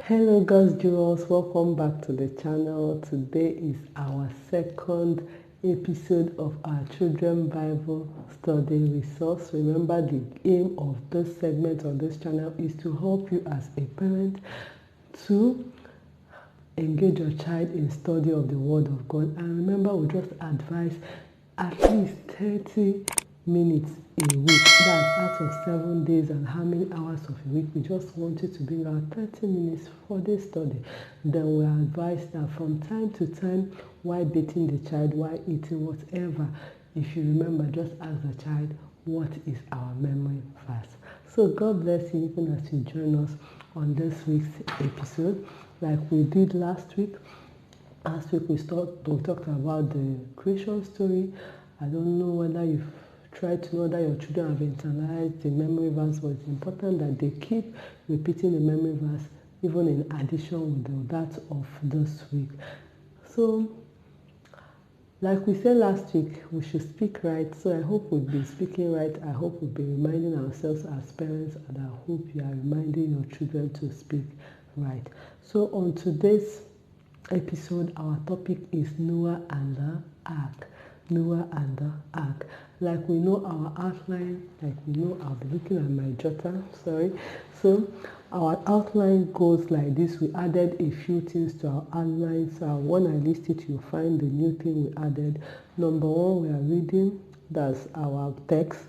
Hello God's jewels, welcome back to the channel. Today is our second episode of our Children Bible Study Resource. Remember, the aim of this segment on this channel is to help you as a parent to engage your child in study of the Word of God. And remember, we just advise at least 30 minutes a week. That's out of 7 days and how many hours of a week. We just want you to bring out 30 minutes for this study. Then we advise that from time to time, while bathing the child, while eating, whatever, if you remember, just ask the child, what is our memory verse? So God bless you even as you join us on this week's episode. Like we did last week. Last week we talked about the creation story. I don't know whether you've tried to know that your children have internalized the memory verse, but it's important that they keep repeating the memory verse even in addition with that of this week. So, like we said last week, we should speak right. So I hope we'll be speaking right. I hope we'll be reminding ourselves as parents, and I hope you are reminding your children to speak right. So on today's episode, our topic is Noah and the Ark. Noah and the Ark. Like we know our outline, I'll be looking at my jotter, sorry. So our outline goes like this. We added a few things to our outline. So when I list it, you'll find the new thing we added. Number one, we are reading, that's our text.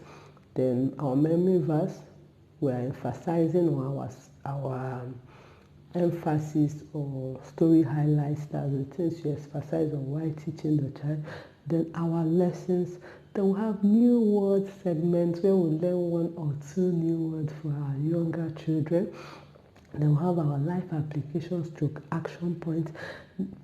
Then our memory verse, we are emphasizing on our emphasis or story highlights, that the things you emphasize on while teaching the child. Then our lessons. Then we have new word segments where we learn 1 or 2 new words for our younger children. Then we have our life application stroke action points,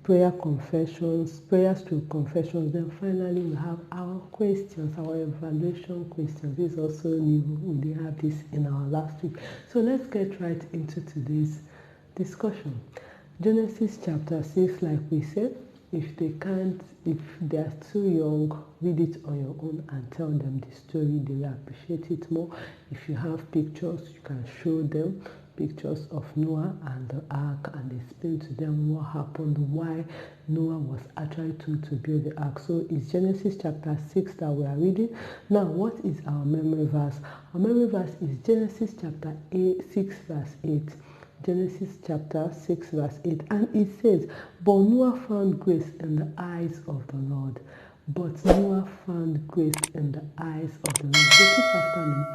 prayer confessions, prayer stroke confessions. Then finally we have our questions, our evaluation questions. This is also new. We didn't have this in our last week. So let's get right into today's discussion. Genesis chapter 6, like we said, if they are too young, read it on your own and tell them the story. They will appreciate it more. If you have pictures, you can show them pictures of Noah and the ark and explain to them what happened, why Noah was actually told to build the ark. So it's Genesis chapter 6 that we are reading. Now, what is our memory verse? Our memory verse is Genesis chapter 6 verse 8. Genesis chapter 6 verse 8, and it says, but Noah found grace in the eyes of the Lord. But Noah found grace in the eyes of the Lord. Repeat after me.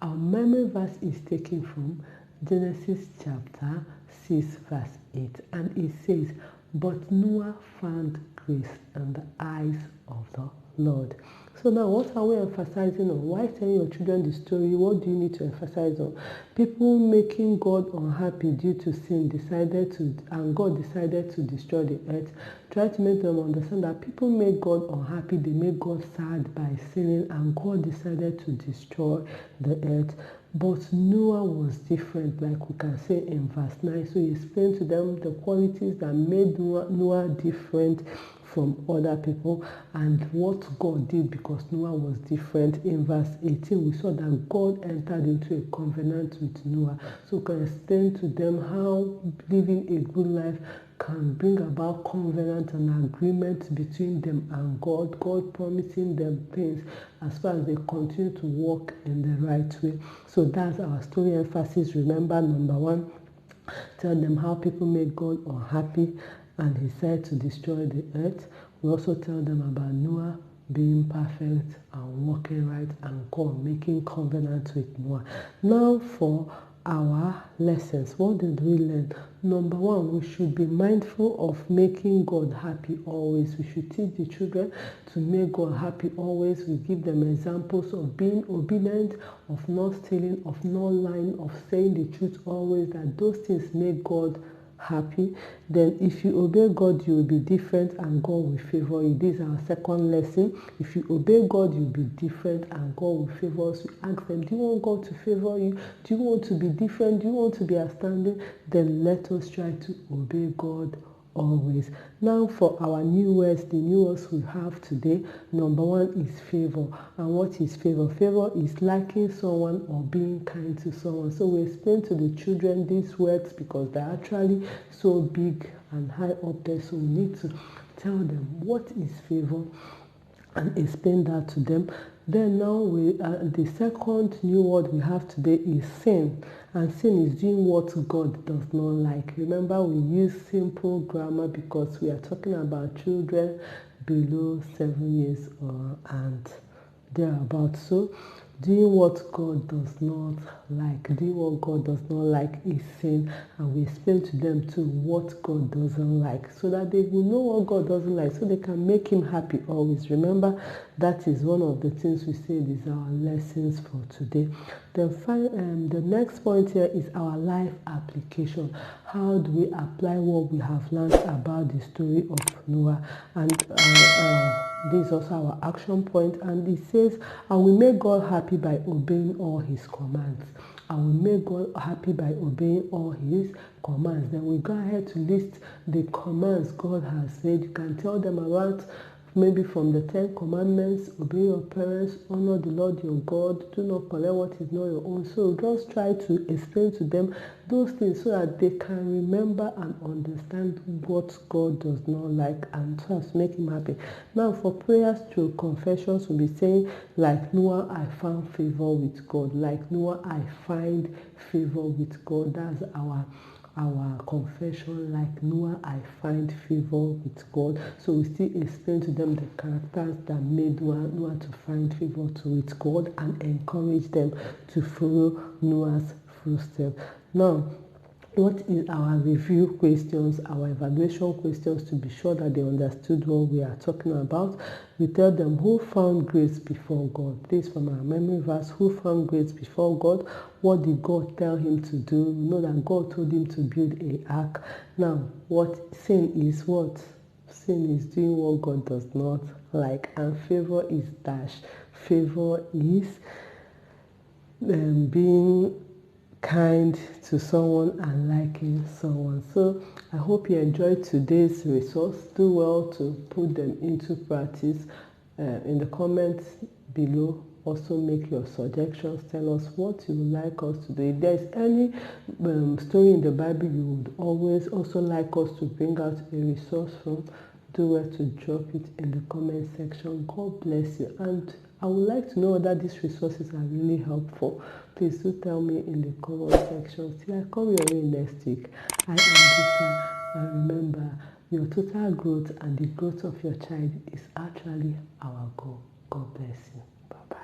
Our memory verse is taken from Genesis chapter 6 verse 8, and it says, but Noah found grace in the eyes of the Lord. So now, what are we emphasizing on? Why telling your children the story? What do you need to emphasize on? People making God unhappy due to sin and God decided to destroy the earth. Try to make them understand that people make God unhappy. They make God sad by sinning, and God decided to destroy the earth. But Noah was different, like we can say in verse 9. So he explained to them the qualities that made Noah different from other people and what God did because Noah was different. In verse 18, we saw that God entered into a covenant with Noah. So we can explain to them how living a good life can bring about covenant and agreement between them and God, God promising them things as far as they continue to walk in the right way. So that's our story emphasis. Remember, number one, tell them how people make God unhappy and he said to destroy the earth. We also tell them about Noah being perfect and walking right and God making covenant with Noah. Now for our lessons. What did we learn? Number one, we should be mindful of making God happy always. We should teach the children to make God happy always. We give them examples of being obedient, of not stealing, of not lying, of saying the truth always, that those things make God happy. Then if you obey God, you will be different and God will favor you. This is our second lesson. If you obey God, you'll be different and God will favor us. We ask them, do you want God to favor you? Do you want to be different? Do you want to be outstanding? Then let us try to obey God always. Now for our new words, the new words we have today, number one is favor. And what is favor? Favor is liking someone or being kind to someone. So we explain to the children these words because they're actually so big and high up there. So we need to tell them what is favor and explain that to them. Then now the second new word we have today is sin. And sin is doing what God does not like. Remember, we use simple grammar because we are talking about children below 7 years and thereabouts. So doing what God does not like. Doing what God does not like is sin. And we explain to them too what God doesn't like so that they will know what God doesn't like so they can make him happy always. Remember, that is one of the things we say is our lessons for today. Then the next point here is our life application. How do we apply what we have learned about the story of Noah? And this is also our action point, and it says, and we make God happy by obeying all his commands. And we make God happy by obeying all his commands. Then we go ahead to list the commands God has said. You can tell them about maybe from the 10 commandments: obey your parents, honor the Lord your God, do not collect what is not your own. So just try to explain to them those things so that they can remember and understand what God does not like and just make him happy. Now for prayers through confessions, we'll be saying, like Noah, I found favor with God. Like Noah, I find favor with God. That's our confession. Like Noah, I find favor with God. So we still explain to them the characters that made Noah to find favor with God and encourage them to follow Noah's footsteps. Now, what is our review questions, our evaluation questions to be sure that they understood what we are talking about? We tell them, who found grace before God? This from our memory verse. Who found grace before God? What did God tell him to do? We know that God told him to build an ark. Now, what sin is what? Sin is doing what God does not like. And favor is dash. Favor is being kind to someone and liking someone. So I hope you enjoyed today's resource. Do well to put them into practice. In the comments below, also make your suggestions. Tell us what you would like us to do. If there's any story in the Bible you would always also like us to bring out a resource from, do well to drop it in the comment section. God bless you. And I would like to know whether these resources are really helpful. Please do tell me in the comment section. Till I come your way next week. I am Besa, and remember, your total growth and the growth of your child is actually our goal. God bless you. Bye-bye.